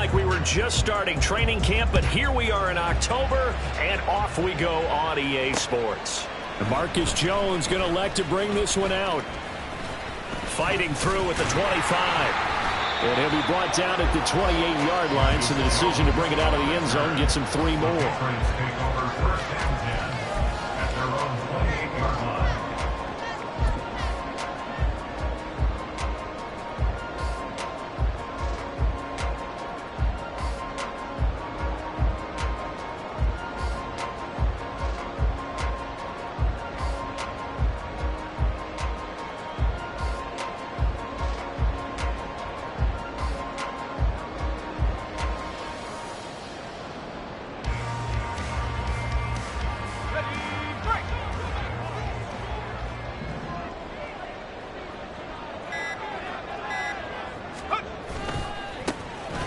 like we were just starting training camp, but here we are in October, and off we go on EA Sports. And Marcus Jones going to elect to bring this one out. Fighting through at the 25. And he'll be brought down at the 28-yard line, so the decision to bring it out of the end zone gets him 3 more.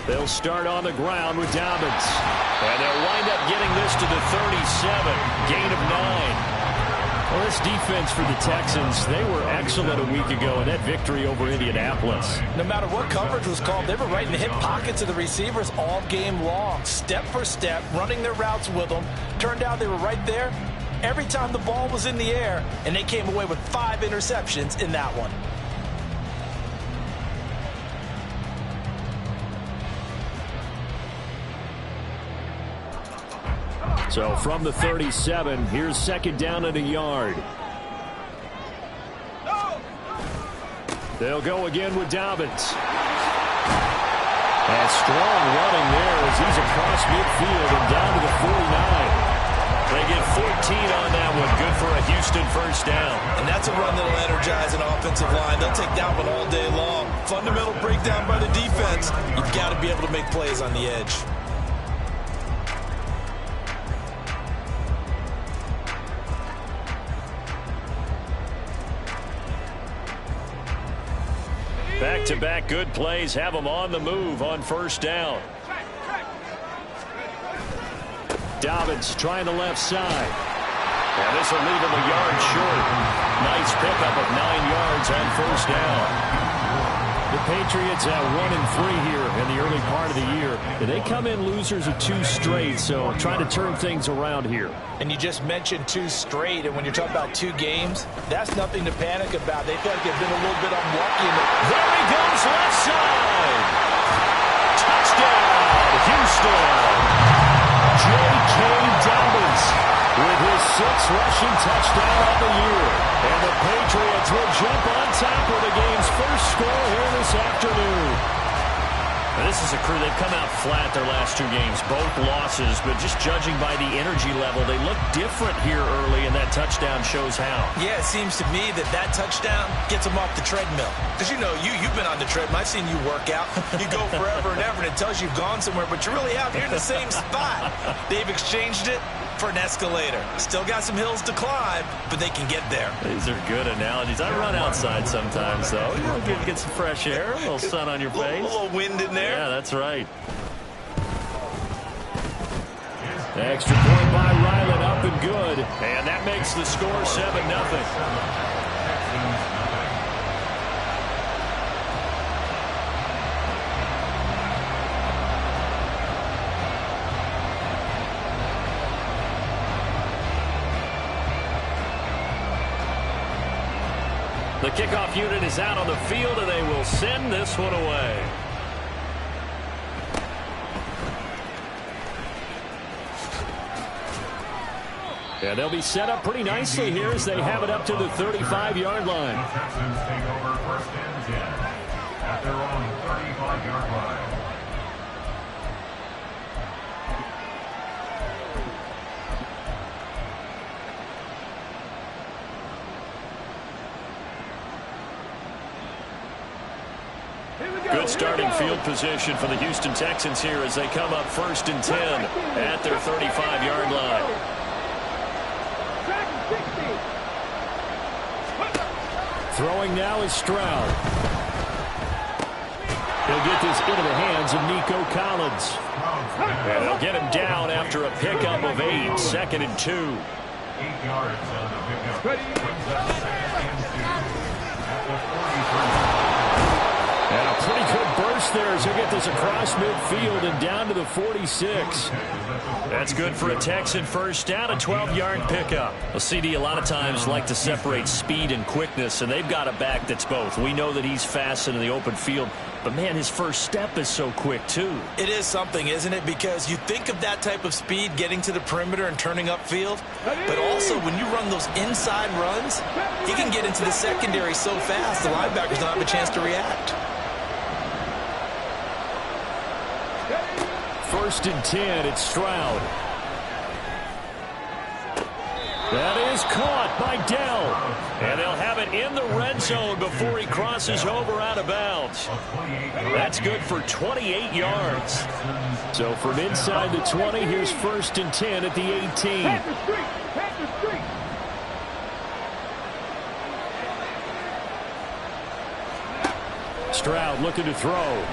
They'll start on the ground with Dobbins. And they'll wind up getting this to the 37. Gain of 9. Well, this defense for the Texans, they were excellent a week ago in that victory over Indianapolis. No matter what coverage was called, they were right in the hip pockets of the receivers all game long. Step for step, running their routes with them. Turned out they were right there every time the ball was in the air, and they came away with 5 interceptions in that one. So from the 37, here's second down and a yard. They'll go again with Dobbins. And strong running there as he's across midfield and down to the 49. They get 14 on that one. Good for a Houston first down. And that's a run that'll energize an offensive line. They'll take that one all day long. Fundamental breakdown by the defense. You've got to be able to make plays on the edge. Back-to-back good plays have them on the move on first down. Dobbins trying the left side. And this will leave him a yard short. Nice pickup of 9 yards on first down. The Patriots at 1-3 here in the early part of the year. And they come in losers of 2 straight, so trying to turn things around here. And you just mentioned 2 straight, and when you're talking about 2 games, that's nothing to panic about. They feel like they've been a little bit unlucky. There he goes, left side. Touchdown, Houston. J.K. Dobbins with his 6th rushing touchdown of the year. And the Patriots will jump on top of the game's first score here this afternoon. Now, this is a crew, they've come out flat their last 2 games, both losses, but just judging by the energy level, they look different here early, and that touchdown shows how. Yeah, it seems to me that touchdown gets them off the treadmill. Because, you know, you've been on the treadmill. I've seen you work out. You go forever and ever, and it tells you you've gone somewhere, but you really haven't. You're in the same spot. They've exchanged it for an escalator. Still got some hills to climb, but they can get there. These are good analogies. I run outside sometimes, though. You know, get some fresh air, a little sun on your face. A little wind in there. Yeah, that's right. Extra point by Ryland, up and good. And that makes the score 7-0. The kickoff unit is out on the field, and they will send this one away. And they'll be set up pretty nicely here as they have it up to the 35-yard line. Texans take over 1st and 10 at their own 35-yard line. Good starting field position for the Houston Texans here as they come up 1st and 10 at their 35-yard line. Throwing now is Stroud. He'll get this into the hands of Nico Collins. And they'll get him down after a pickup of 8, 2nd and 2. 8 yards on the pickup. Brings up 2nd and 2 at the 43. And a pretty good burst first there as he'll get this across midfield and down to the 46. That's good for a Texan first down, a 12-yard pickup. Well, CD a lot of times like to separate speed and quickness, and they've got a back that's both. We know that he's fast in the open field, but, man, his first step is so quick, too. It is something, isn't it? Because you think of that type of speed getting to the perimeter and turning upfield, but also when you run those inside runs, he can get into the secondary so fast the linebackers don't have a chance to react. First and 10, it's Stroud. That is caught by Dell. And they'll have it in the red zone before he crosses over out of bounds. That's good for 28 yards. So from inside the 20, here's first and 10 at the 18. Stroud looking to throw.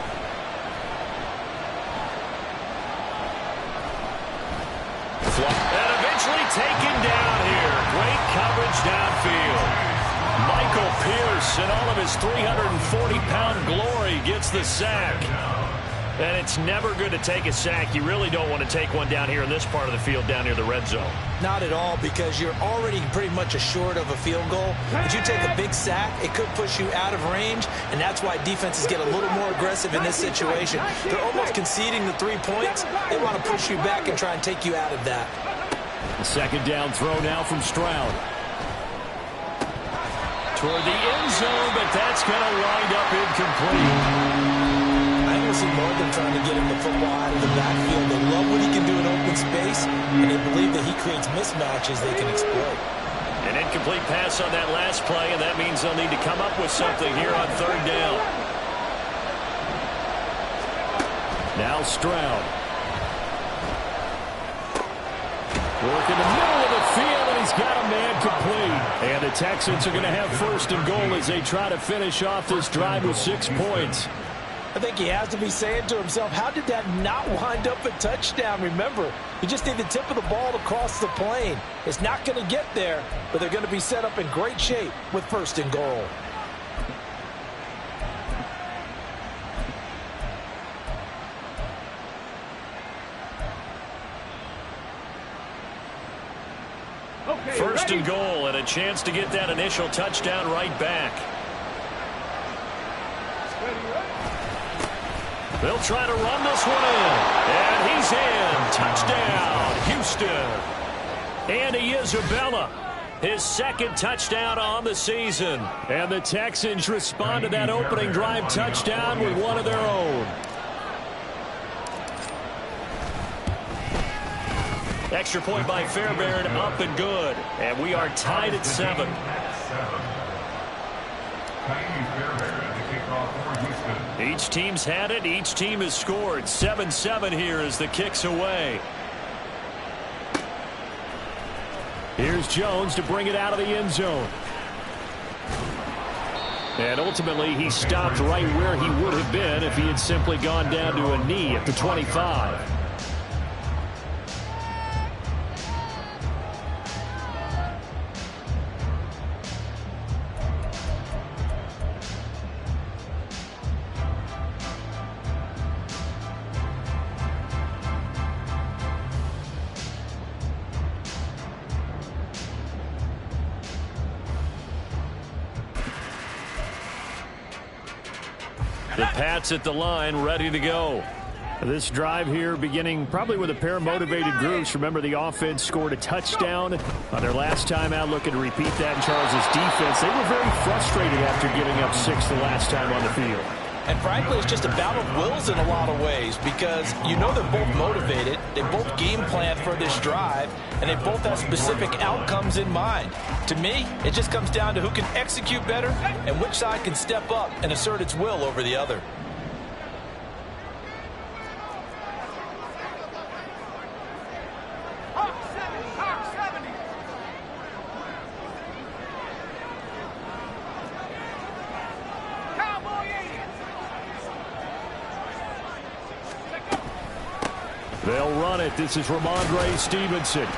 And eventually taken down here. Great coverage downfield. Michael Pierce in all of his 340-pound glory gets the sack. And it's never good to take a sack. You really don't want to take one down here in this part of the field down near the red zone. Not at all, because you're already pretty much assured of a field goal. If you take a big sack, it could push you out of range, and that's why defenses get a little more aggressive in this situation. They're almost conceding the 3 points. They want to push you back and try and take you out of that. The second down throw now from Stroud. Toward the end zone, but that's going to wind up incomplete. I think we'll see more of them trying to get him the football out of the backfield. They love what he can do in open space, and they believe that he creates mismatches they can exploit. An incomplete pass on that last play, and that means they'll need to come up with something here on third down. Now Stroud. Work in the middle of the field, and he's got a man complete. And the Texans are going to have first and goal as they try to finish off this drive with 6 points. I think he has to be saying to himself, how did that not wind up a touchdown? Remember, you just need the tip of the ball to cross the plane. It's not going to get there, but they're going to be set up in great shape with first and goal. First and goal, and a chance to get that initial touchdown right back. They'll try to run this one in. And he's in. Touchdown, Houston. Andy Isabella, his second touchdown on the season. And the Texans respond to that opening drive touchdown with one of their own. Extra point by Fairbairn, up and good. And we are tied at 7. Each team's had it. Each team has scored. 7-7 here as the kick's away. Here's Jones to bring it out of the end zone. And ultimately, he stopped right where he would have been if he had simply gone down to a knee at the 25. The Pats at the line, ready to go. This drive here beginning probably with a pair of motivated groups. Remember, the offense scored a touchdown on their last time out, looking to repeat that in Charles's defense. They were very frustrated after giving up 6 the last time on the field. And frankly, it's just a battle of wills in a lot of ways, because you know they're both motivated, they both game plan for this drive, and they both have specific outcomes in mind. To me, it just comes down to who can execute better and which side can step up and assert its will over the other. They'll run it. This is Ramondre Stevenson.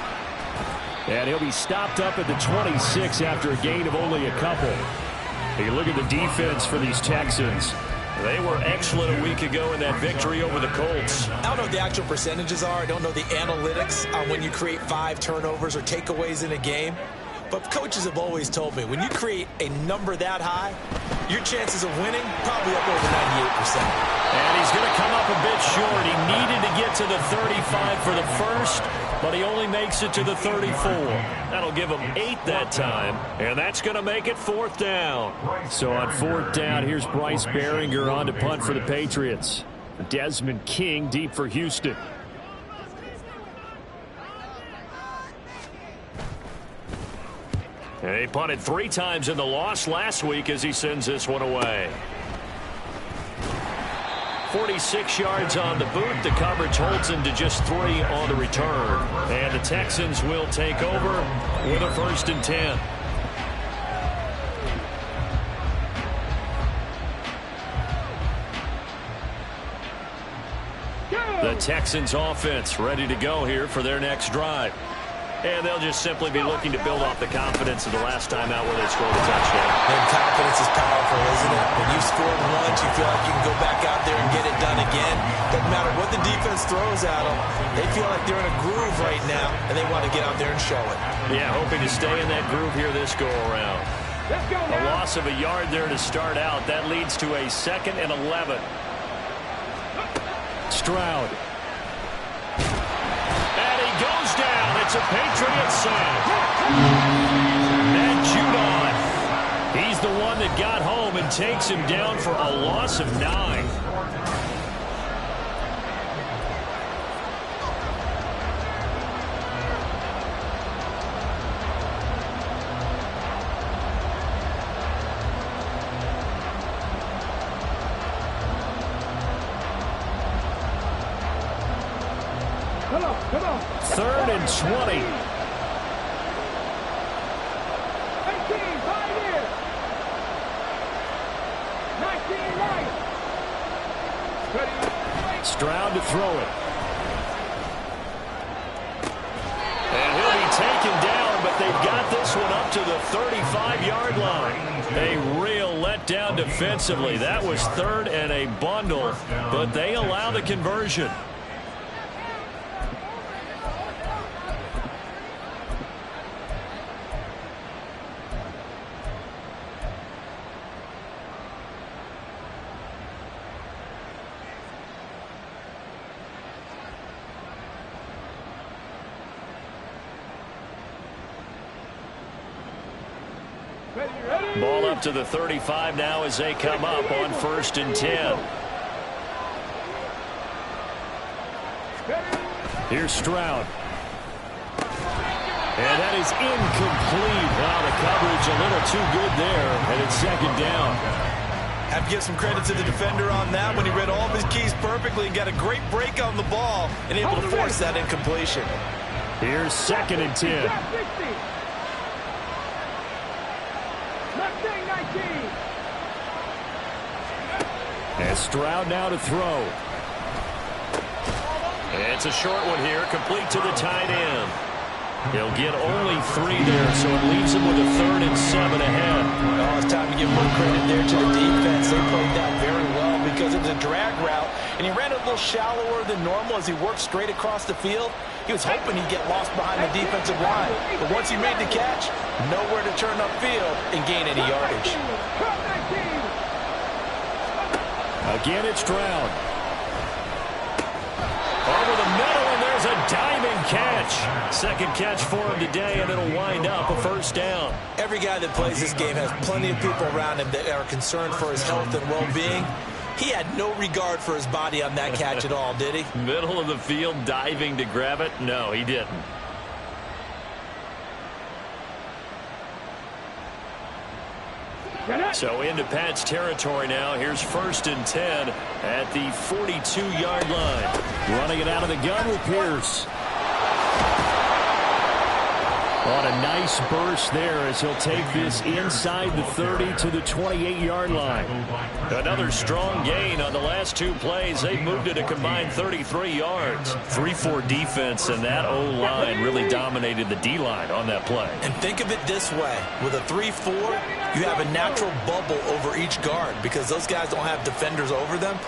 And he'll be stopped up at the 26 after a gain of only a couple. You look at the defense for these Texans. They were excellent a week ago in that victory over the Colts. I don't know what the actual percentages are. I don't know the analytics on when you create 5 turnovers or takeaways in a game. But coaches have always told me, when you create a number that high, your chances of winning probably up over 98%. And he's going to come up a bit short. He needed to get to the 35 for the first, but he only makes it to the 34. That'll give him 8 that time, and that's going to make it 4th down. So on 4th down, here's Bryce Behringer on to punt for the Patriots. Desmond King deep for Houston. And he punted 3 times in the loss last week as he sends this one away. 46 yards on the boot. The coverage holds him to just 3 on the return. And the Texans will take over with a 1st and 10. The Texans offense ready to go here for their next drive. And they'll just simply be looking to build off the confidence of the last time out where they scored a touchdown. And confidence is powerful, isn't it? When you scored once, you feel like you can go back out there and get it done again. Doesn't matter what the defense throws at them. They feel like they're in a groove right now, and they want to get out there and show it. Yeah, hoping to stay in that groove here this go-around. A loss of a yard there to start out. That leads to a 2nd and 11. Stroud. And he goes down. It's a Patriots sack. Matt Judon. He's the one that got home and takes him down for a loss of 9. Come on. 3rd and 20. 18, right here. 19, right. Stroud to throw it. And he'll be taken down, but they've got this one up to the 35-yard line. A real letdown defensively. That was 3rd and a bundle, but they allow the conversion. Ball up to the 35 now as they come up on 1st and 10. Here's Stroud. And that is incomplete. Wow, the coverage a little too good there, and it's 2nd down. Have to give some credit to the defender on that when he read all of his keys perfectly and got a great break on the ball and able to force that incompletion. Here's 2nd and 10. And Stroud now to throw. It's a short one here, complete to the tight end. He'll get only 3 there, so it leaves him with a 3rd and 7 ahead. Oh, it's time to give more credit there to the defense. They played that very well because it was a drag route, and he ran a little shallower than normal as he worked straight across the field. He was hoping he'd get lost behind the defensive line, but once he made the catch, nowhere to turn upfield and gain any yardage. Again, it's Stroud. Over the middle, and there's a diving catch. 2nd catch for him today, and it'll wind up a 1st down. Every guy that plays this game has plenty of people around him that are concerned for his health and well-being. He had no regard for his body on that catch at all, did he? Middle of the field, diving to grab it? No, he didn't. So into Pat's territory now. Here's 1st and 10 at the 42-yard line. Running it out of the gun with Pierce. On a nice burst there as he'll take this inside the 30 to the 28-yard line. Another strong gain on the last two plays. They moved it a combined 33 yards. 3-4 defense, and that O-line really dominated the D-line on that play. And think of it this way. With a 3-4, you have a natural bubble over each guard because those guys don't have defenders over them.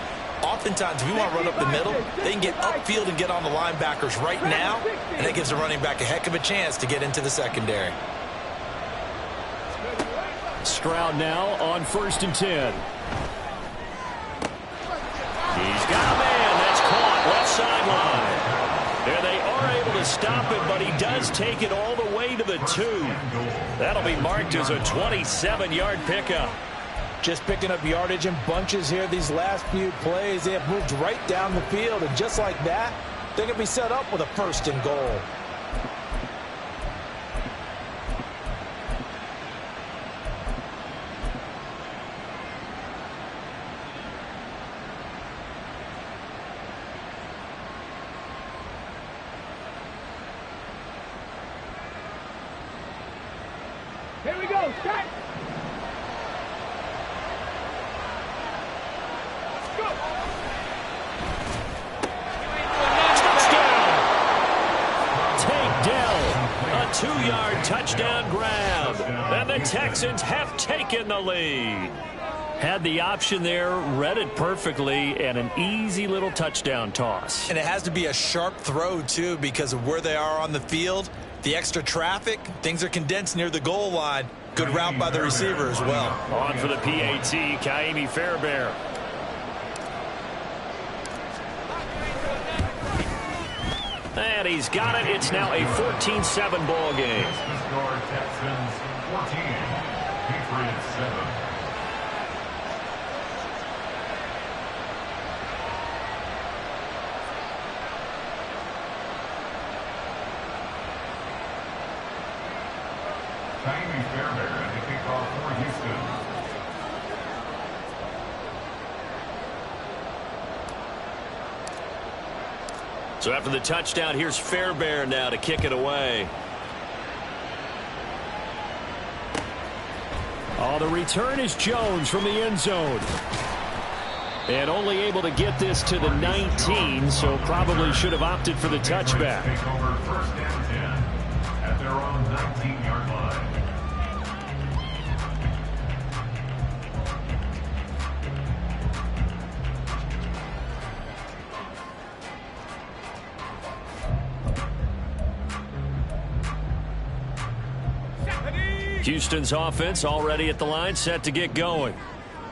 Oftentimes, if you want to run up the middle, they can get upfield and get on the linebackers right now, and that gives the running back a heck of a chance to get into the secondary. Stroud now on 1st and 10. He's got a man. That's caught left sideline. There they are able to stop it, but he does take it all the way to the 2. That'll be marked as a 27-yard pickup. Just picking up yardage in bunches here these last few plays. They have moved right down the field, and just like that, they're going to be set up with a 1st and goal. Here we go. Start. A 2-yard touchdown grab. And the Texans have taken the lead. Had the option there, read it perfectly, and an easy little touchdown toss. And it has to be a sharp throw, too, because of where they are on the field. The extra traffic, things are condensed near the goal line. Good route by the receiver as well. On for the PAT, Kaimi Fairbairn. And he's got it. It's now a 14-7 ball game. The score, Texans 14, Patriots 7. Kaimi Fairbairn, the kickoff for Houston. So after the touchdown, here's Fairbairn now to kick it away. Oh, the return is Jones from the end zone. And only able to get this to the 19, so probably should have opted for the touchback. Take over 1st and 10 at their own 19-yard line. Houston's offense already at the line, set to get going.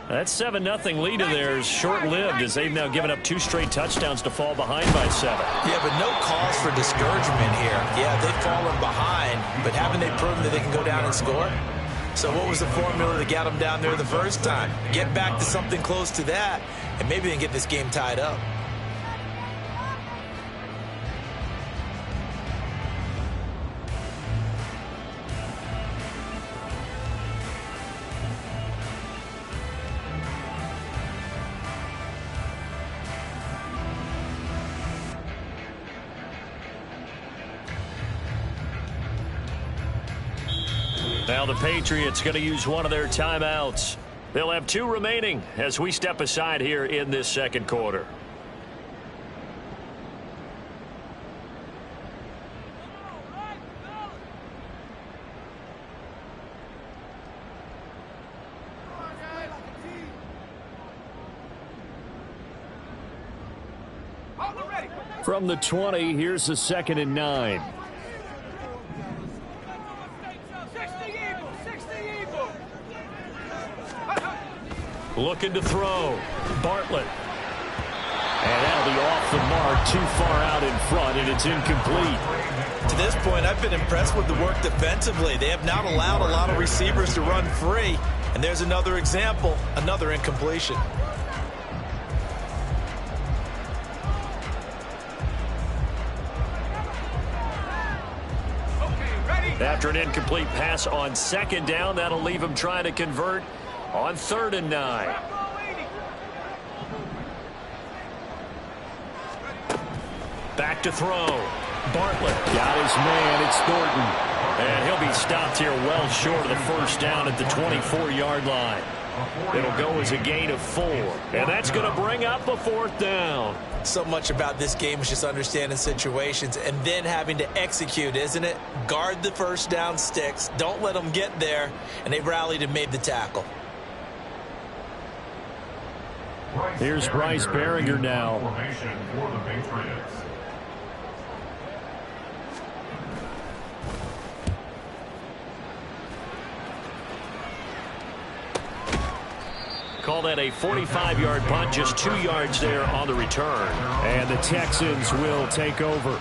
That 7-0 lead of theirs short-lived as they've now given up 2 straight touchdowns to fall behind by 7. Yeah, but no cause for discouragement here. Yeah, they've fallen behind, but haven't they proven that they can go down and score? So what was the formula that got them down there the first time? Get back to something close to that, and maybe they can get this game tied up. Now the Patriots going to use one of their timeouts. They'll have 2 remaining as we step aside here in this second quarter. From the 20, here's the 2nd and 9. Looking to throw. Bartlett. And that'll be off the mark, too far out in front, and it's incomplete. To this point, I've been impressed with the work defensively. They have not allowed a lot of receivers to run free. And there's another example, another incompletion. After an incomplete pass on 2nd down, that'll leave him trying to convert on 3rd and 9. Back to throw. Bartlett got his man. It's Thornton. And he'll be stopped here well short of the first down at the 24-yard line. It'll go as a gain of 4. And that's going to bring up a 4th down. So much about this game is just understanding situations and then having to execute, isn't it? Guard the first down sticks. Don't let them get there. And they rallied and made the tackle. Here's Bryce Behringer now. Formation for the Patriots. Call that a 45-yard punt, just 2 yards there on the return. And the Texans will take over.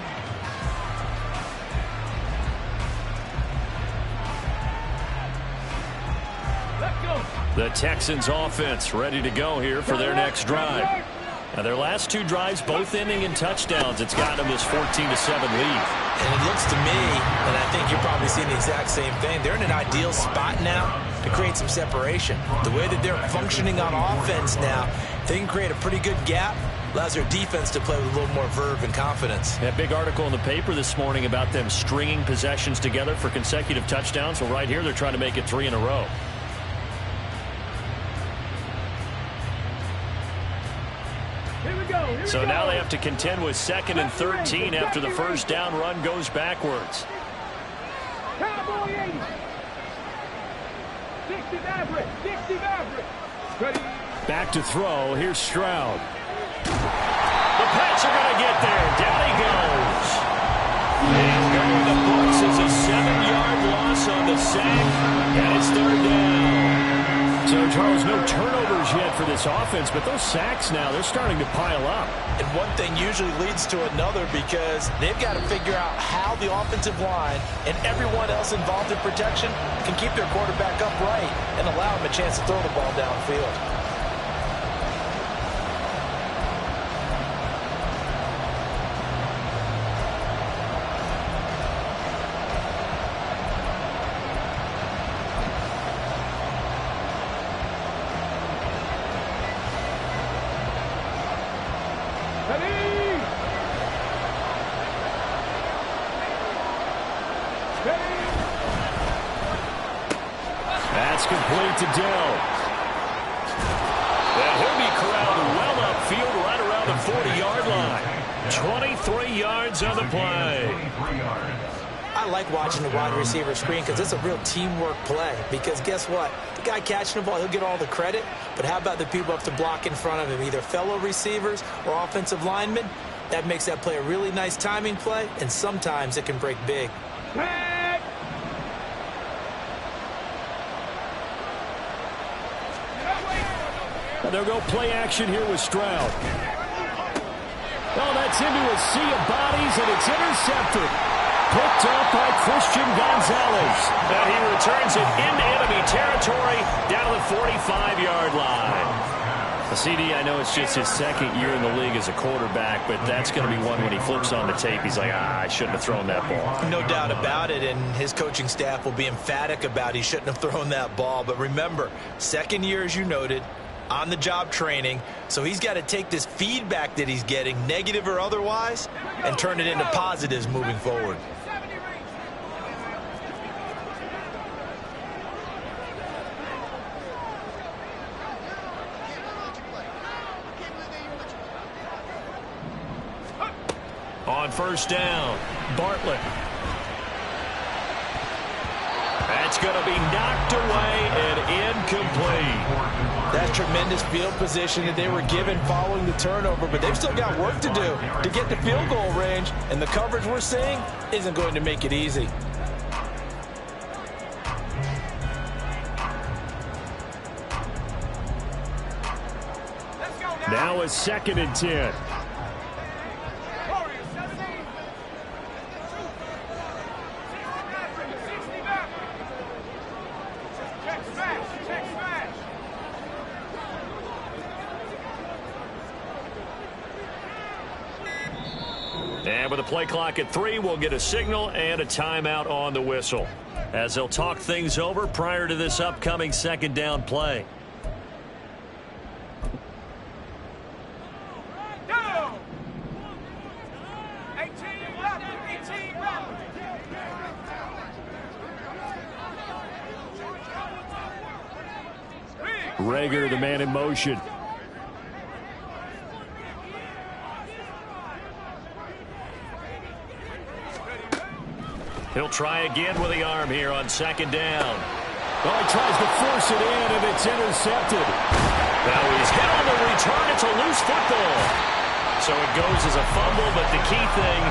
The Texans offense ready to go here for their next drive. Now their last 2 drives, both ending in touchdowns. It's gotten them this 14-7 lead. And it looks to me, and I think you're probably seeing the exact same thing, they're in an ideal spot now to create some separation. The way that they're functioning on offense now, they can create a pretty good gap. Allows their defense to play with a little more verve and confidence. That big article in the paper this morning about them stringing possessions together for consecutive touchdowns. Well, right here they're trying to make it 3 in a row. So now they have to contend with 2nd and 13 after the first down run goes backwards. Cowboy 80. 60 Maverick. 60 Maverick. Ready. Back to throw. Here's Stroud. The Pats are going to get there. Down he goes. And going the books is a 7-yard loss on the sack. And it's 3rd down. So, Charles, no turnovers yet for this offense, but those sacks now, they're starting to pile up. And one thing usually leads to another because they've got to figure out how the offensive line and everyone else involved in protection can keep their quarterback upright and allow him a chance to throw the ball downfield. That's complete to Dell. And he'll be corralled well upfield right around the 40-yard line. 23 yards on the play. I like watching the wide receiver screen because it's a real teamwork play. Because guess what? The guy catching the ball, he'll get all the credit. But how about the people up to block in front of him, either fellow receivers or offensive linemen? That makes that play a really nice timing play, and sometimes it can break big. They'll go play action here with Stroud. Oh, that's into a sea of bodies, and it's intercepted. Picked up by Christian Gonzalez. Now he returns it into enemy territory down to the 45-yard line. CD, I know it's just his 2nd year in the league as a quarterback, but that's going to be one when he flips on the tape. He's like, I shouldn't have thrown that ball. No doubt about it, and his coaching staff will be emphatic about he shouldn't have thrown that ball. But remember, 2nd year, as you noted, on-the-job training, so he's got to take this feedback that he's getting, negative or otherwise, and turn it into positives moving forward. On first down, Bartlett. That's going to be knocked away and incomplete. That's tremendous field position that they were given following the turnover, but they've still got work to do to get to field goal range, and the coverage we're seeing isn't going to make it easy. Now a 2nd and 10. And with the play clock at 3, we'll get a signal and a timeout on the whistle as they'll talk things over prior to this upcoming 2nd down play. Rager, the man in motion. He'll try again with the arm here on second down. Well, he tries to force it in, and it's intercepted. Now he's hit on the return. It's a loose football. So it goes as a fumble, but the key thing,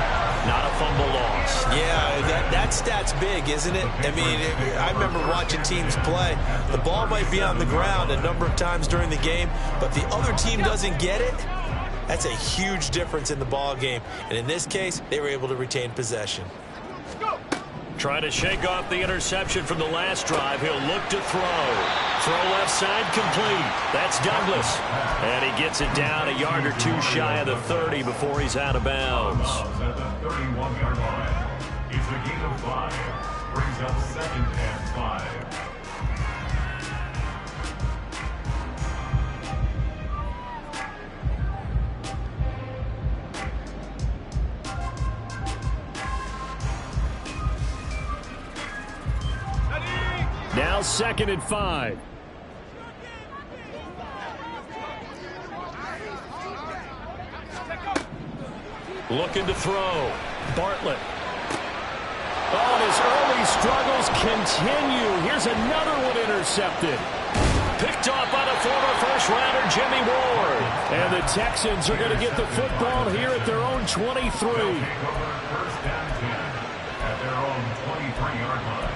not a fumble loss. Yeah, that stat's big, isn't it? I mean, I remember watching teams play. The ball might be on the ground a number of times during the game, but the other team doesn't get it. That's a huge difference in the ball game. And in this case, they were able to retain possession. Trying to shake off the interception from the last drive. He'll look to throw. Throw left side complete. That's Douglas. And he gets it down a yard or two shy of the 30 before he's out of bounds. At the 31-yard line. It's a gain of 5. Brings up 2nd and 5. Now 2nd and 5. Looking to throw. Bartlett. Oh, and his early struggles continue. Here's another one intercepted. Picked off by the former first-rounder Jimmy Ward. And the Texans are going to get the football here at their own 23. First down 10 at their own 23-yard line.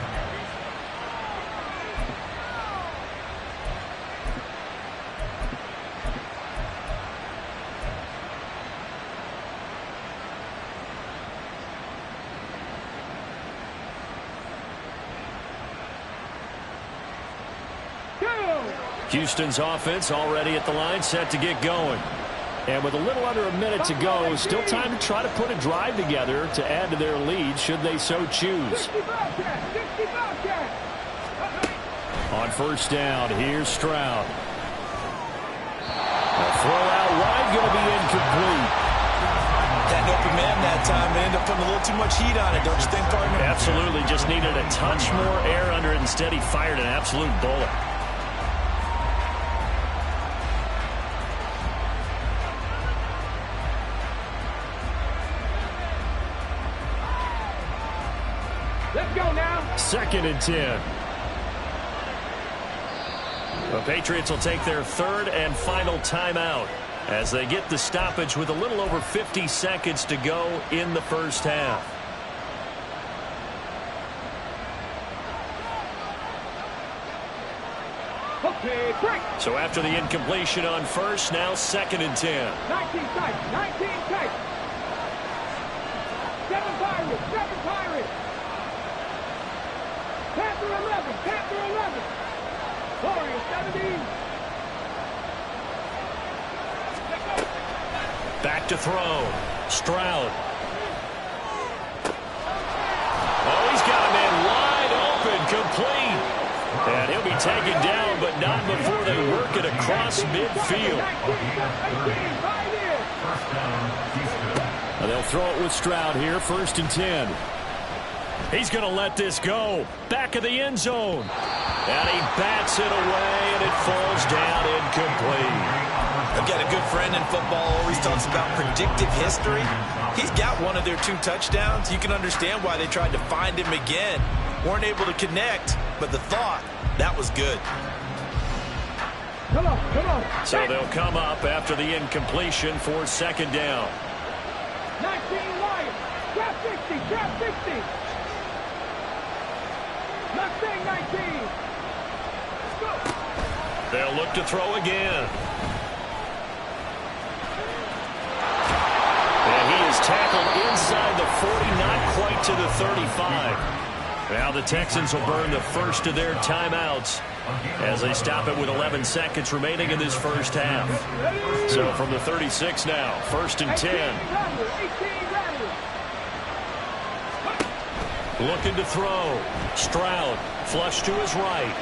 Houston's offense already at the line, set to get going. And with a little under a minute to go, still time to try to put a drive together to add to their lead should they so choose. On first down, here's Stroud. A throw out wide, going to be incomplete. That open man that time ended up putting a little too much heat on it, don't you think, partner? Absolutely, just needed a touch more air under it. Instead, he fired an absolute bullet. Let's go now. 2nd and 10. The Patriots will take their 3rd and final timeout as they get the stoppage with a little over 50 seconds to go in the first half. Okay, break. So after the incompletion on first, now 2nd and 10. 19 tight, 19 tight. 7 Pirates, 7 Pirates. Panther 11, Panther 11. Warriors 17. Back to throw. Stroud. Oh, he's got a man wide open, complete. And he'll be taken down, but not before they work it across midfield. And they'll throw it with Stroud here, 1st and 10. He's going to let this go. Back of the end zone. And he bats it away, and it falls down incomplete. I've got a good friend in football, always talks about predictive history. He's got one of their 2 touchdowns. You can understand why they tried to find him again. Weren't able to connect, but the thought, that was good. Come on, come on. So they'll come up after the incompletion for 2nd down. 19 Lions. Trap 60, trap 60. Not saying 19. Go. They'll look to throw again. And he is tackled inside the 40, not quite to the 35. Now the Texans will burn the first of their timeouts as they stop it with 11 seconds remaining in this first half. So from the 36 now, 1st and 10. Looking to throw. Stroud, flush to his right.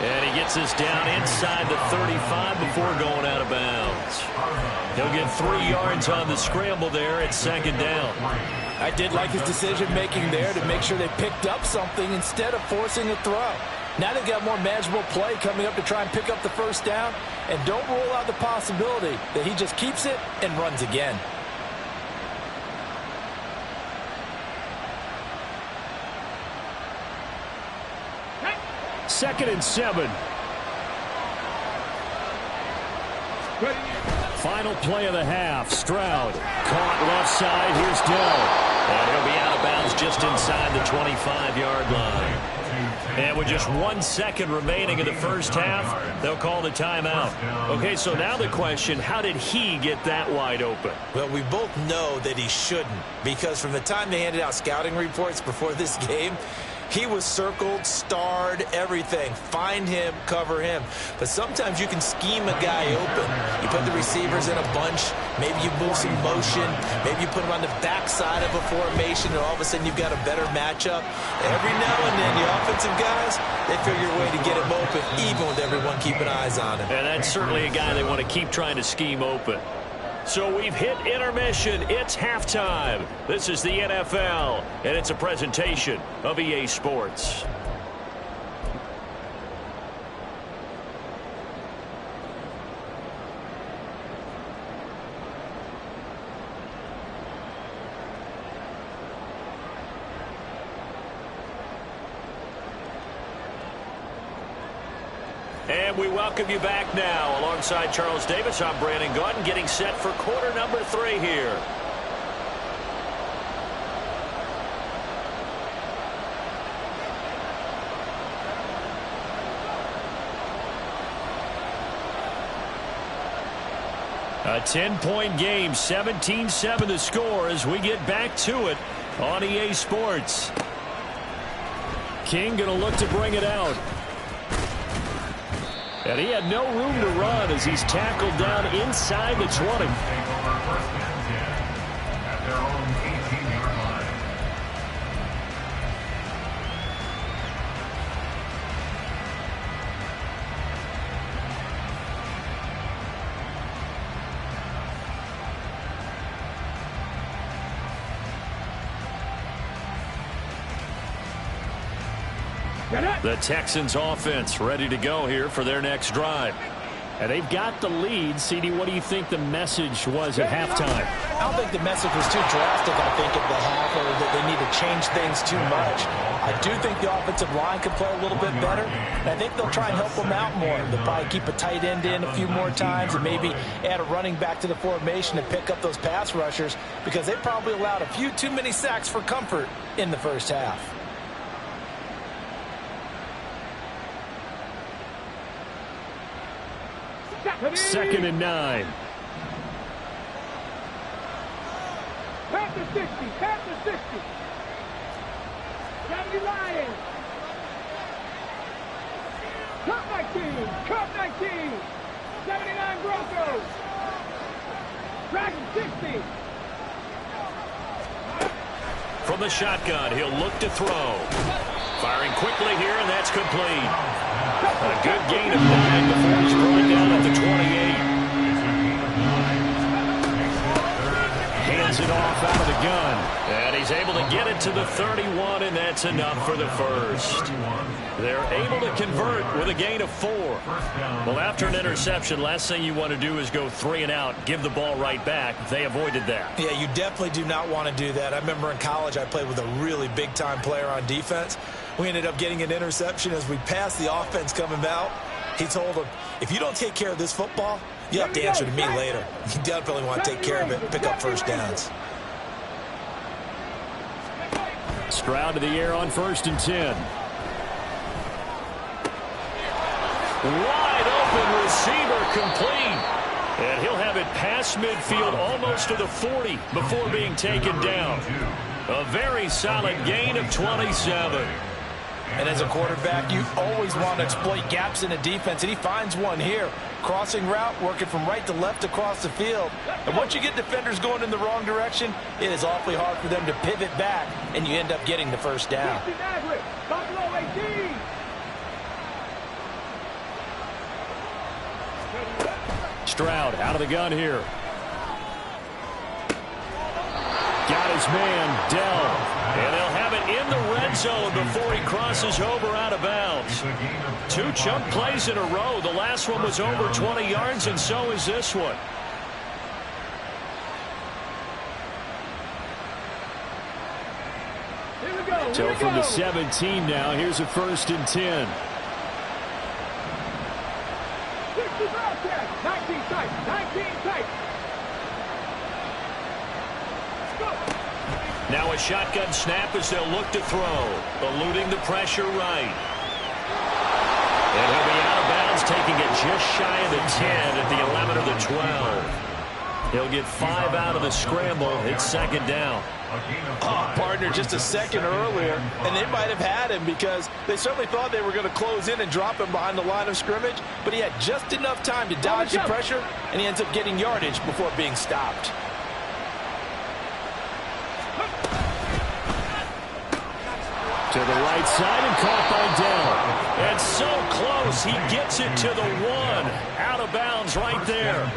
And he gets us down inside the 35 before going out of bounds. He'll get 3 yards on the scramble there at second down. I did like his decision-making there to make sure they picked up something instead of forcing a throw. Now they've got more manageable play coming up to try and pick up the first down. And don't rule out the possibility that he just keeps it and runs again. Second and 7. Final play of the half. Stroud caught left side. Here's Dell. And he'll be out of bounds just inside the 25-yard line. And with just 1 second remaining in the first half, they'll call the timeout. Okay, so now the question, how did he get that wide open? Well, we both know that he shouldn't, because from the time they handed out scouting reports before this game, he was circled, starred, everything. Find him, cover him. But sometimes you can scheme a guy open. You put the receivers in a bunch. Maybe you move some motion. Maybe you put him on the backside of a formation, and all of a sudden you've got a better matchup. Every now and then, the offensive guys, they figure a way to get him open, even with everyone keeping eyes on him. And that's certainly a guy they want to keep trying to scheme open. So we've hit intermission. It's halftime. This is the NFL, and it's a presentation of EA Sports. And we welcome you back now. Alongside Charles Davis, I'm Brandon Gaudin, getting set for quarter number 3 here. A 10-point game, 17-7 the score as we get back to it on EA Sports. King going to look to bring it out. And he had no room to run as he's tackled down inside the 20. At their own 18-yard line. The Texans offense ready to go here for their next drive. And they've got the lead. CD, what do you think the message was at halftime? I don't think the message was too drastic, I think, at the half, or that they need to change things too much. I do think the offensive line could play a little bit better, and I think they'll try and help them out more. They'll probably keep a tight end in a few more times and maybe add a running back to the formation and pick up those pass rushers, because they probably allowed a few too many sacks for comfort in the first half. Second and 9. Pass the 60. Pass the 60. 70 Lions. Cup 19. Cup 19. 79 Broncos. Dragon 60. From the shotgun, he'll look to throw. Firing quickly here, and that's complete. A good gain of 9 before he's brought down at the 28. Hands it off out of the gun. And he's able to get it to the 31, and that's enough for the first. They're able to convert with a gain of 4. Well, after an interception, last thing you want to do is go 3 and out, give the ball right back. They avoided that. Yeah, you definitely do not want to do that. I remember in college I played with a really big-time player on defense. We ended up getting an interception as we passed the offense coming out. He told him, if you don't take care of this football, you have to answer to me later. You definitely want to take care of it, pick up first downs. Stroud to the air on 1st and 10. Wide open receiver complete. And he'll have it past midfield almost to the 40 before being taken down. A very solid gain of 27. And as a quarterback, you always want to exploit gaps in a defense, and he finds one here. Crossing route, working from right to left across the field. And once you get defenders going in the wrong direction, it is awfully hard for them to pivot back, and you end up getting the first down. Buffalo 18. Stroud out of the gun here. Got his man, Dell. And they'll have it in the red zone before he crosses over out of bounds. 2 chunk plays in a row. The last one was over 20 yards, and so is this one. So from the 17 now, here's a 1st and 10. 19 tight, 19 tight. Now a shotgun snap as they'll look to throw. Eluding the pressure right. And he'll be out of bounds, taking it just shy of the 10 at the 11 of the 12. He'll get 5 out of the scramble. It's 2nd down. Oh, partner, just a second earlier, and they might have had him because they certainly thought they were going to close in and drop him behind the line of scrimmage, but he had just enough time to dodge the pressure, and he ends up getting yardage before being stopped. To the right side and caught by Dell. And so close, he gets it to the 1. Out of bounds right there.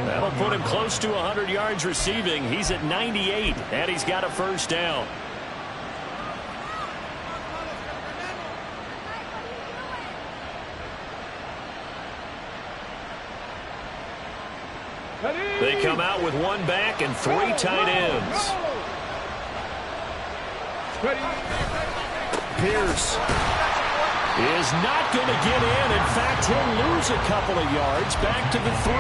That'll put him close to 100 yards receiving. He's at 98, and he's got a 1st down. They come out with 1 back and 3 tight ends. Pierce is not going to get in. In fact, he'll lose a couple of yards back to the 3.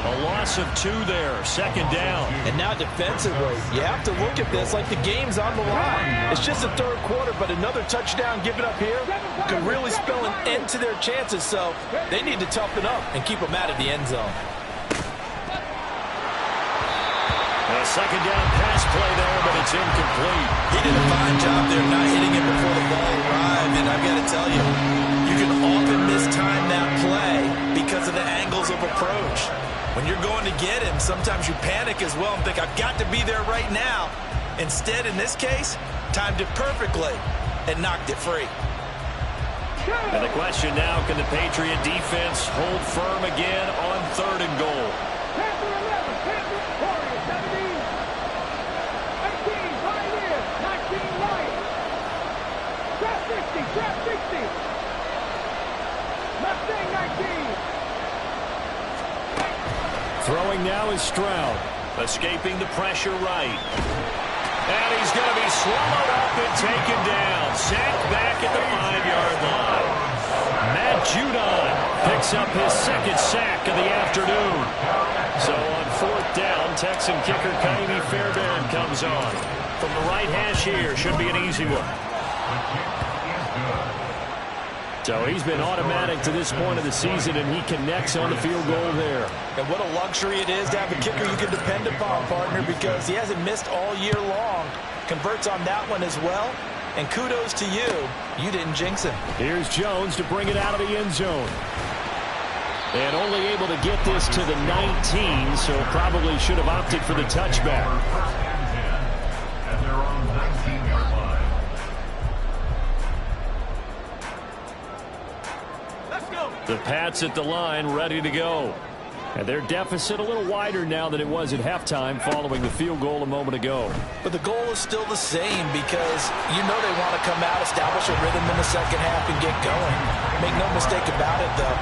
A loss of 2 there. 2nd down. And now defensively, you have to look at this like the game's on the line. It's just the 3rd quarter, but another touchdown given up here could really spell an end to their chances, so they need to toughen up and keep them out of the end zone. A 2nd down pass play there, but it's incomplete. He did a fine job there not hitting it before the ball arrived, and I've got to tell you, you can often mistime that play because of the angles of approach. When you're going to get him, sometimes you panic as well and think, I've got to be there right now. Instead, in this case, timed it perfectly and knocked it free. And the question now, can the Patriot defense hold firm again on 3rd and goal? Throwing now is Stroud. Escaping the pressure right. And he's going to be swallowed up and taken down. Sacked back at the 5-yard line. Matt Judon picks up his 2nd sack of the afternoon. So on 4th down, Texan kicker Kaimi Fairbairn comes on. From the right hash here, should be an easy one. So he's been automatic to this point of the season, and he connects on the field goal there. And what a luxury it is to have a kicker you can depend upon, partner, because he hasn't missed all year long. Converts on that one as well. And kudos to you. You didn't jinx him. Here's Jones to bring it out of the end zone. And only able to get this to the 19, so probably should have opted for the touchback. The Pats at the line, ready to go. And their deficit a little wider now than it was at halftime following the field goal a moment ago. But the goal is still the same because you know they want to come out, establish a rhythm in the 2nd half, and get going. Make no mistake about it, though.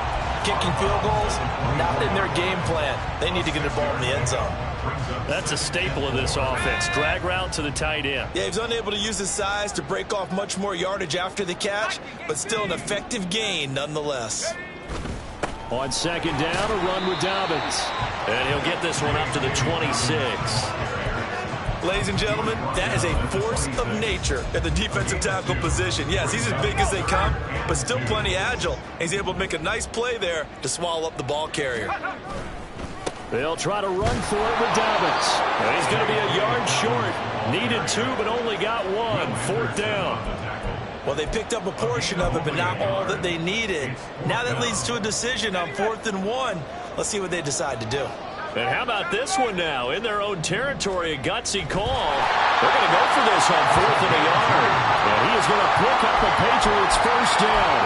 Kicking field goals, not in their game plan. They need to get the ball in the end zone. That's a staple of this offense. Drag route to the tight end. Yeah, he's unable to use his size to break off much more yardage after the catch, but still an effective gain nonetheless. On 2nd down, a run with Dobbins. And he'll get this one up to the 26. Ladies and gentlemen, that is a force of nature at the defensive tackle position. Yes, he's as big as they come, but still plenty agile. He's able to make a nice play there to swallow up the ball carrier. They'll try to run for it with Dobbins. And he's going to be a yard short. Needed 2, but only got 1. 4th down. Well, they picked up a portion of it, but not all that they needed. Now that leads to a decision on 4th and 1. Let's see what they decide to do. And how about this one now? In their own territory, a gutsy call. They're going to go for this on 4th and a yard. And he is going to pick up a Patriots 1st down.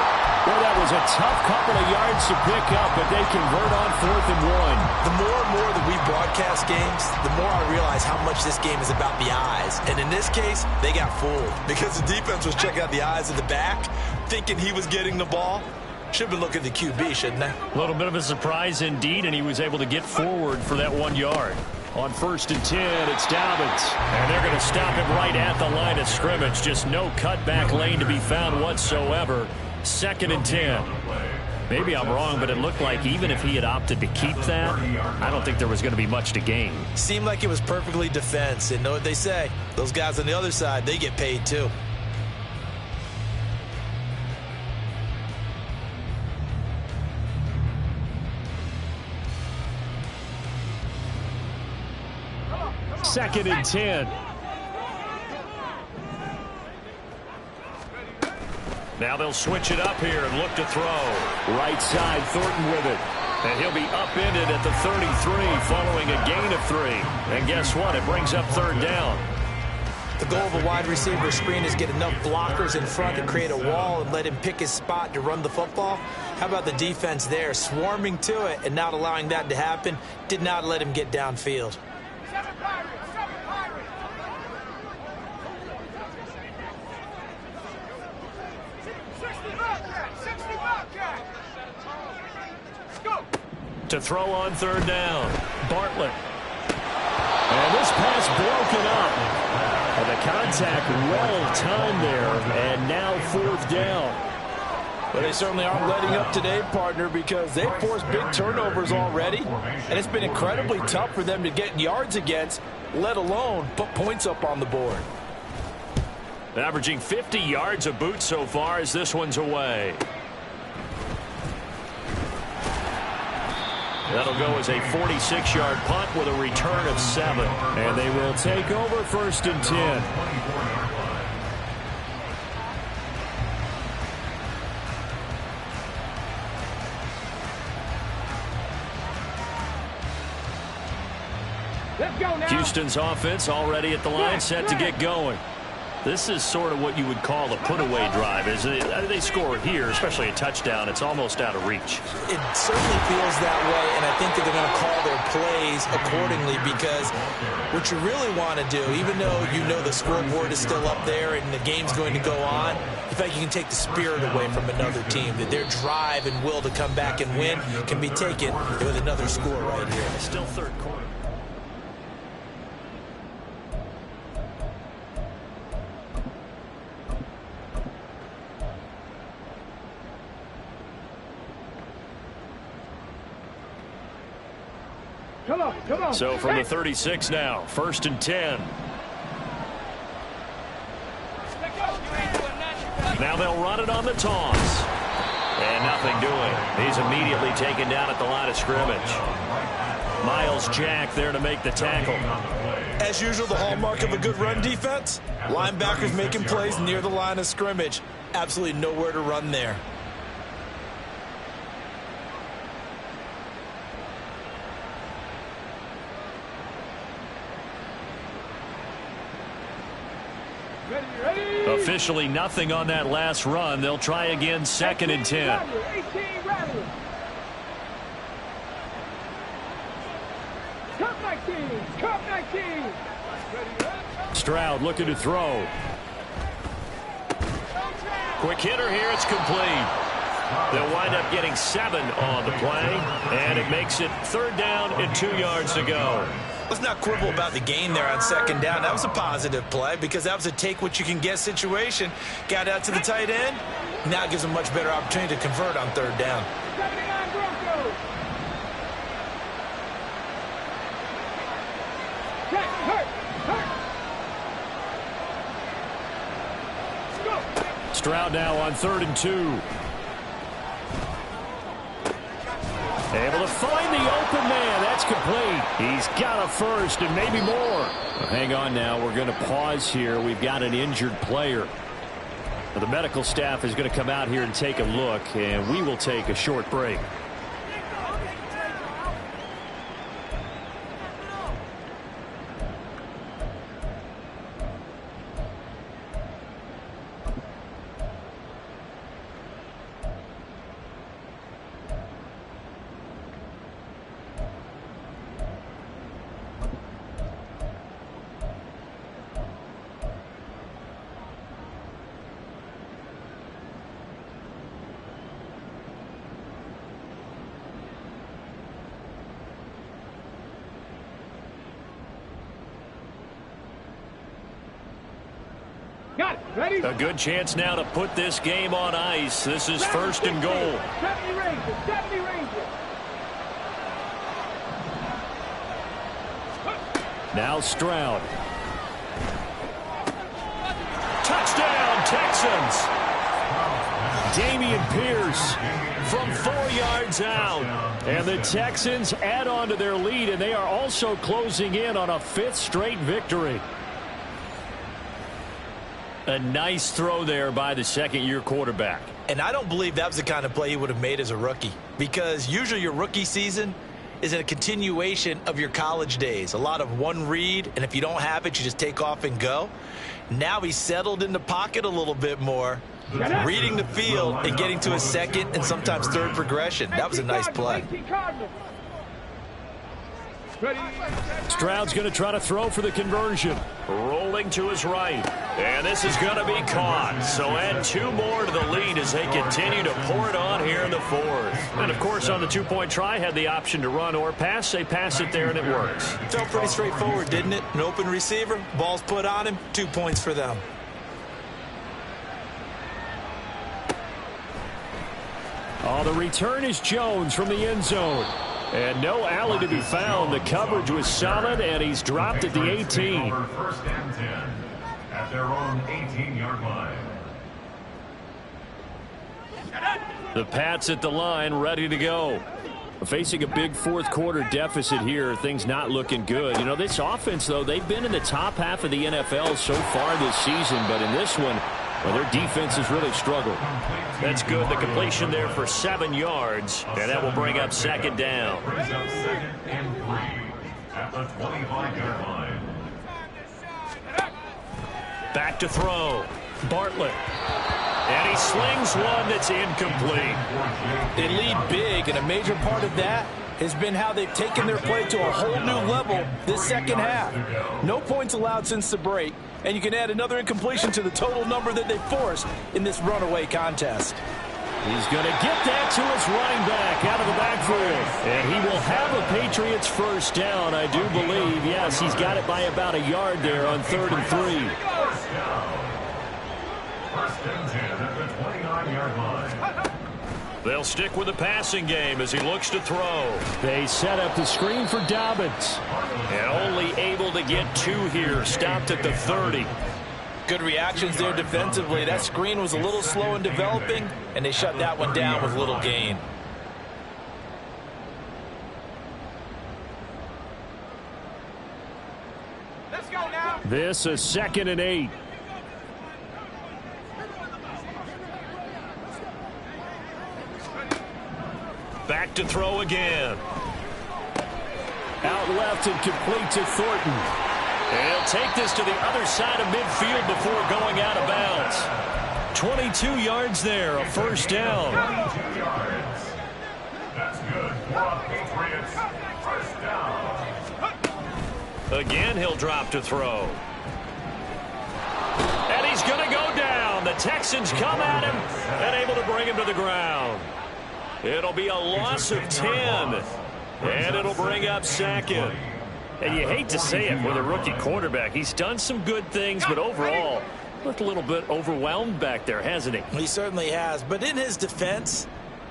Well, that was a tough couple of yards to pick up, but they convert on 4th and 1. The more and more that we broadcast games, the more I realize how much this game is about the eyes. And in this case, they got fooled because the defense was checking out the eyes of the back, thinking he was getting the ball. Should have been looking at the QB, shouldn't they? A little bit of a surprise indeed, and he was able to get forward for that 1 yard. On 1st and 10, it's Dobbins. And they're going to stop him right at the line of scrimmage. Just no cutback lane to be found whatsoever. 2nd and 10. Maybe I'm wrong, but it looked like even if he had opted to keep that, I don't think there was going to be much to gain. Seemed like it was perfectly defense. And know what they say? Those guys on the other side, they get paid too. Second and 10. Now they'll switch it up here and look to throw. Right side, Thornton with it. And he'll be upended at the 33 following a gain of 3. And guess what? It brings up 3rd down. The goal of a wide receiver screen is get enough blockers in front to create a wall and let him pick his spot to run the football. How about the defense there, swarming to it and not allowing that to happen? Did not let him get downfield. To throw on 3rd down. Bartlett. And this pass broken up. And the contact well timed there. And now 4th down. Well, they certainly aren't letting up today, partner, because they've forced big turnovers already. And it's been incredibly tough for them to get yards against, let alone put points up on the board. Averaging 50 yards a boot so far as this one's away. That'll go as a 46-yard punt with a return of 7. And they will take over 1st and 10. Let's go now. Houston's offense already at the line, set to get going. This is sort of what you would call a put-away drive. As they score here, especially a touchdown, it's almost out of reach. It certainly feels that way, and I think that they're going to call their plays accordingly because what you really want to do, even though you know the scoreboard is still up there and the game's going to go on, in fact, you can take the spirit away from another team, that their drive and will to come back and win can be taken with another score right here. Still 3rd quarter. Come on. So from the 36 now, 1st and 10. Now they'll run it on the toss. And nothing doing. He's immediately taken down at the line of scrimmage. Miles Jack there to make the tackle. As usual, the hallmark of a good run defense, linebackers making plays near the line of scrimmage. Absolutely nowhere to run there. Ready. Officially nothing on that last run. They'll try again 2nd and 10. 18 rally. Cup 19. Stroud looking to throw. Quick hitter here. It's complete. They'll wind up getting 7 on the play, and it makes it 3rd down and 2 yards to go. Let's not quibble about the gain there on 2nd down. That was a positive play because that was a take-what-you-can-get situation. Got out to the tight end. Now it gives them a much better opportunity to convert on 3rd down. 79 Broncos. Stroud now on 3rd and 2. Able to find the open man. That's complete. He's got a first and maybe more. Well, hang on now. We're going to pause here. We've got an injured player. The medical staff is going to come out here and take a look, and we will take a short break. Got it. Ready? A good chance now to put this game on ice. This is first and goal. 70 Rangers. 70 Rangers. Now Stroud. Touchdown, Texans. Damian Pierce from 4 yards out. And the Texans add on to their lead, and they are also closing in on a 5th straight victory. A nice throw there by the second-year quarterback. And I don't believe that was the kind of play he would have made as a rookie, because usually your rookie season is a continuation of your college days. A lot of one read, and if you don't have it, you just take off and go. Now he's settled in the pocket a little bit more, reading the field and getting to a second and sometimes third progression. That was a nice play. Stroud's going to try to throw for the conversion. Rolling to his right. And this is going to be caught. So add 2 more to the lead as they continue to pour it on here in the 4th. And, of course, on the 2-point try, had the option to run or pass. They pass it there, and it works. Felt pretty straightforward, didn't it? An open receiver, ball's put on him, 2 points for them. Oh, the return is Jones from the end zone. And no alley to be found. The coverage was solid, and he's dropped at the 18. First and 10 at their own 18-yard line. The Pats at the line, ready to go. Facing a big fourth-quarter deficit here, things not looking good. You know, this offense, though, they've been in the top half of the NFL so far this season, but in this one, well, their defense has really struggled. That's good. The completion there for 7 yards, and that will bring up second down. Brings up second and 3 at the 25-yard line. Back to throw. Bartlett. And he slings one that's incomplete. They lead big, and a major part of that has been how they've taken their play to a whole new level this second half. No points allowed since the break, and you can add another incompletion to the total number that they forced in this runaway contest. He's going to get that to his running back out of the backfield. And he will have a Patriots first down, I do believe. Yes, he's got it by about a yard there on 3rd and 3. First down. First and 10 at the 29-yard line. They'll stick with the passing game as he looks to throw. They set up the screen for Dobbins. And only able to get 2 here. Stopped at the 30. Good reactions there defensively. That screen was a little slow in developing, and they shut that one down with little gain. Let's go now. This is 2nd and 8. Back to throw again. Out left and complete to Thornton. And he'll take this to the other side of midfield before going out of bounds. 22 yards there, a first down. 22 yards. That's good for Patriots. First down. Again, he'll drop to throw. And he's going to go down. The Texans come at him and able to bring him to the ground. It'll be a loss of 10, and it'll bring up second. And you hate to say it with a rookie quarterback. He's done some good things, but overall, looked a little bit overwhelmed back there, hasn't he? He certainly has, but in his defense,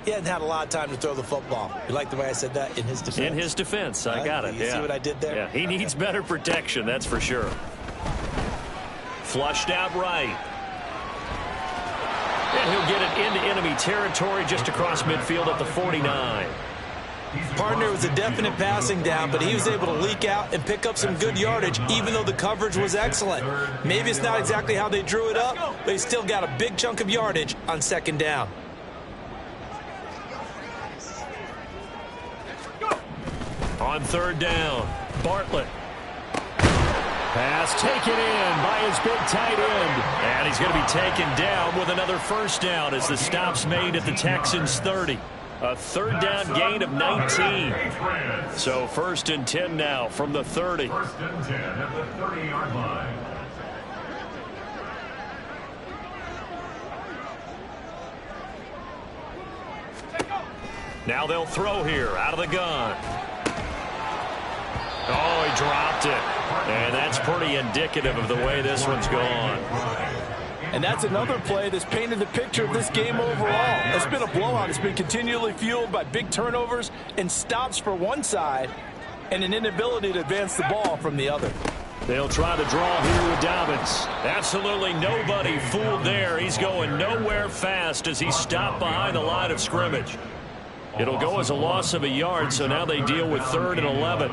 he hasn't had a lot of time to throw the football. You like the way I said that? In his defense? In his defense, I got it. You see what I did there? Yeah, he needs better protection, that's for sure. Flushed out right. And he'll get it into enemy territory just across midfield at the 49. Partner, was a definite passing down, but he was able to leak out and pick up some good yardage, even though the coverage was excellent. Maybe it's not exactly how they drew it up, but he still got a big chunk of yardage on second down. On 3rd down, Bartlett. Pass taken in by his big tight end. And he's going to be taken down with another first down as the stop's made at the Texans' 30. A 3rd down gain of 19. So 1st and 10 now from the 30. 1st and 10 at the 30-yard line. Now they'll throw here out of the gun. Oh, he dropped it. And that's pretty indicative of the way this one's gone. And that's another play that's painted the picture of this game overall. It's been a blowout. It's been continually fueled by big turnovers and stops for one side and an inability to advance the ball from the other. They'll try to draw here with Dobbins. Absolutely nobody fooled there. He's going nowhere fast as he stopped behind the line of scrimmage. It'll go as a loss of a yard, so now they deal with 3rd and 11.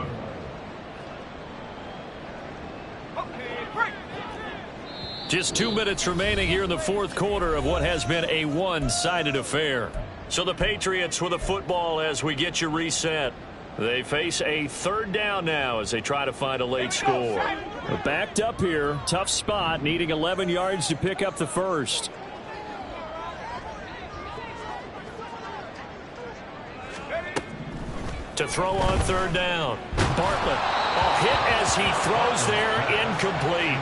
Just 2 minutes remaining here in the 4th quarter of what has been a one-sided affair. So the Patriots with the football as we get you reset. They face a 3rd down now as they try to find a late score. Backed up here, tough spot, needing 11 yards to pick up the first. To throw on 3rd down. Bartlett, hit as he throws there, incomplete.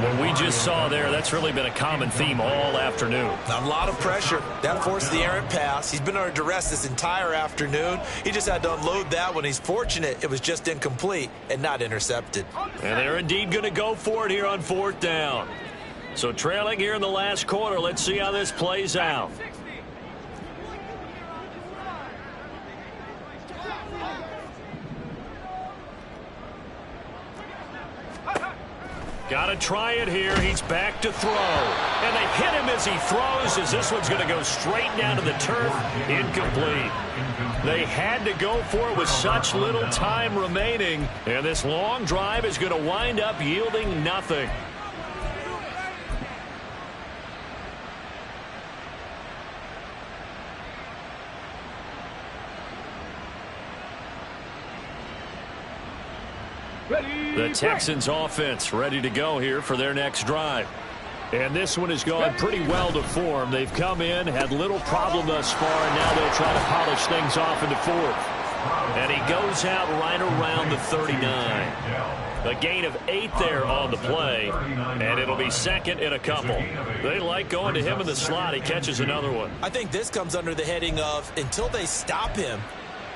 What we just saw there, that's really been a common theme all afternoon. A lot of pressure. That forced the errant pass. He's been under duress this entire afternoon. He just had to unload that one. He's fortunate it was just incomplete and not intercepted. And they're indeed going to go for it here on 4th down. So trailing here in the last quarter, let's see how this plays out. Got to try it here. He's back to throw. And they hit him as he throws, as this one's going to go straight down to the turf. Incomplete. They had to go for it with such little time remaining. And this long drive is going to wind up yielding nothing. The Texans offense ready to go here for their next drive. And this one has gone pretty well to form. They've come in, had little problem thus far, and now they'll try to polish things off into 4th. And he goes out right around the 39. A gain of 8 there on the play, and it'll be 2nd and a couple. They like going to him in the slot. He catches another one. I think this comes under the heading of until they stop him,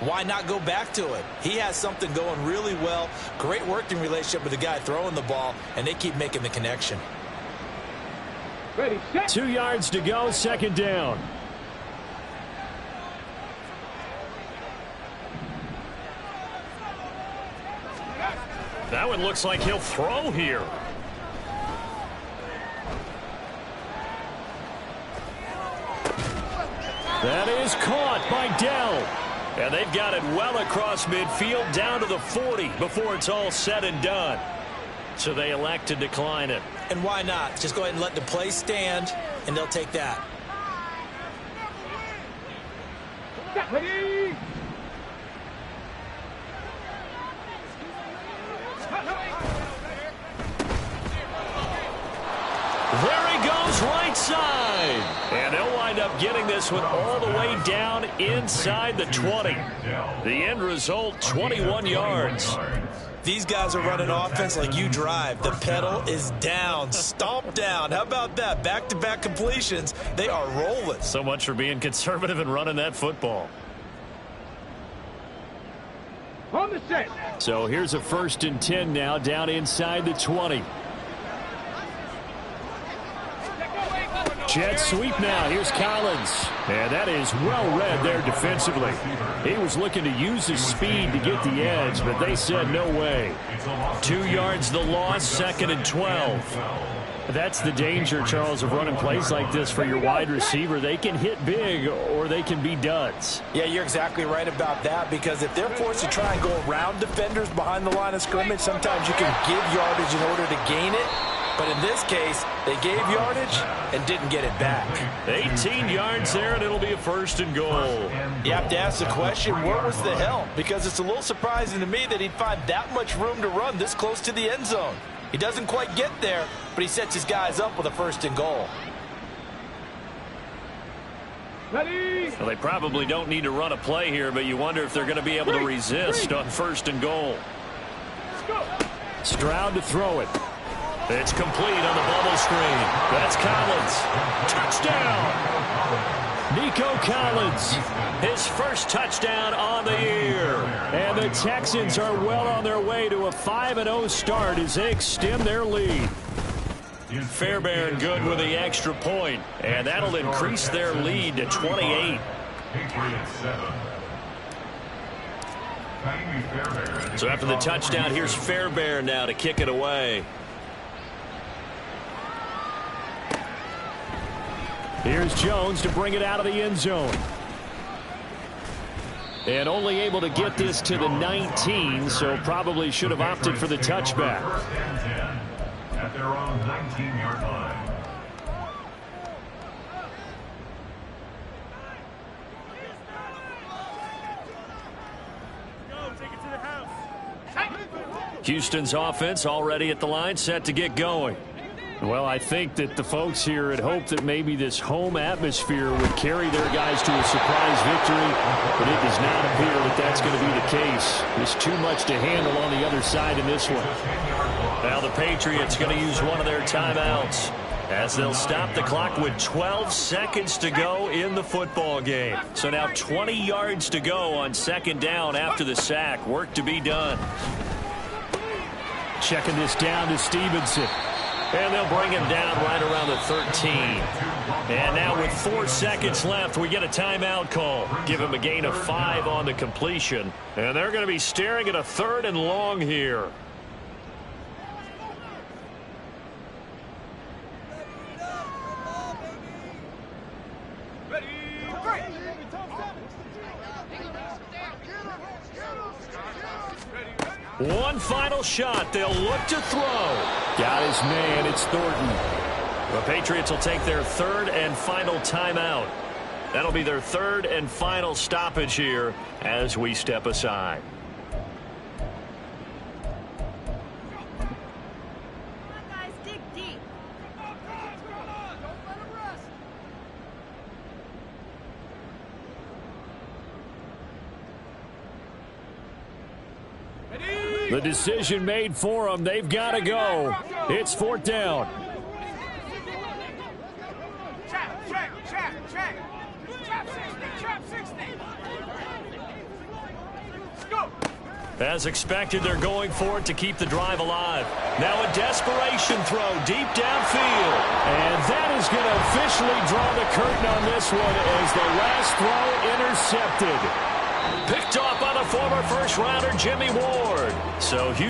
why not go back to it? He has something going really well. Great working relationship with the guy throwing the ball, and they keep making the connection. Ready, set. 2 yards to go, 2nd down. That one looks like he'll throw here. That is caught by Dell. And they've got it well across midfield down to the 40 before it's all said and done. So they elect to decline it. And why not? Just go ahead and let the play stand, and they'll take that. Ready. There he goes, right side. And they'll wind up getting this one all the way down inside the 20. The end result, 21 yards. These guys are running offense like you drive. The pedal is down, stomp down. How about that? Back-to-back completions. They are rolling. So much for being conservative and running that football. On the set. So here's a 1st and 10 now down inside the 20. Jet sweep now. Here's Collins. And that is well read there defensively. He was looking to use his speed to get the edge, but they said no way. 2 yards the loss, 2nd and 12. That's the danger, Charles, of running plays like this for your wide receiver. They can hit big or they can be duds. Yeah, you're exactly right about that, because if they're forced to try and go around defenders behind the line of scrimmage, sometimes you can give yardage in order to gain it. But in this case, they gave yardage and didn't get it back. 18 yards there, and it'll be a 1st and goal. You have to ask the question, where was the help? Because it's a little surprising to me that he'd find that much room to run this close to the end zone. He doesn't quite get there, but he sets his guys up with a 1st and goal. Ready. Well, they probably don't need to run a play here, but you wonder if they're going to be able to resist on 1st and goal. Stroud to throw it. It's complete on the bubble screen. That's Collins. Touchdown! Nico Collins. His first touchdown on the year. And the Texans are well on their way to a 5-0 start as they extend their lead. Fairbairn good with the extra point, and that'll increase their lead to 28. Patriots 7. So after the touchdown, here's Fairbairn now to kick it away. Here's Jones to bring it out of the end zone. And only able to get this to the 19, so probably should have opted for the touchback. First and 10 at their own 19-yard line. Houston's offense already at the line, set to get going. Well, I think that the folks here had hoped that maybe this home atmosphere would carry their guys to a surprise victory, but it does not appear that that's going to be the case. There's too much to handle on the other side in this one. Now the Patriots going to use one of their timeouts as they'll stop the clock with 12 seconds to go in the football game. So now 20 yards to go on second down after the sack. Work to be done. Checking this down to Stevenson. And they'll bring him down right around the 13. And now with 4 seconds left, we get a timeout call. Give him a gain of 5 on the completion. And they're going to be staring at a 3rd and long here. One final shot. They'll look to throw. Got his man. It's Thornton. The Patriots will take their 3rd and final timeout. That'll be their 3rd and final stoppage here as we step aside. The decision made for them. They've got to go. It's 4th down. As expected, they're going for it to keep the drive alive. Now a desperation throw deep downfield. And that is going to officially draw the curtain on this one as the last throw intercepted. Picked off by the former first-rounder Jimmy Ward. So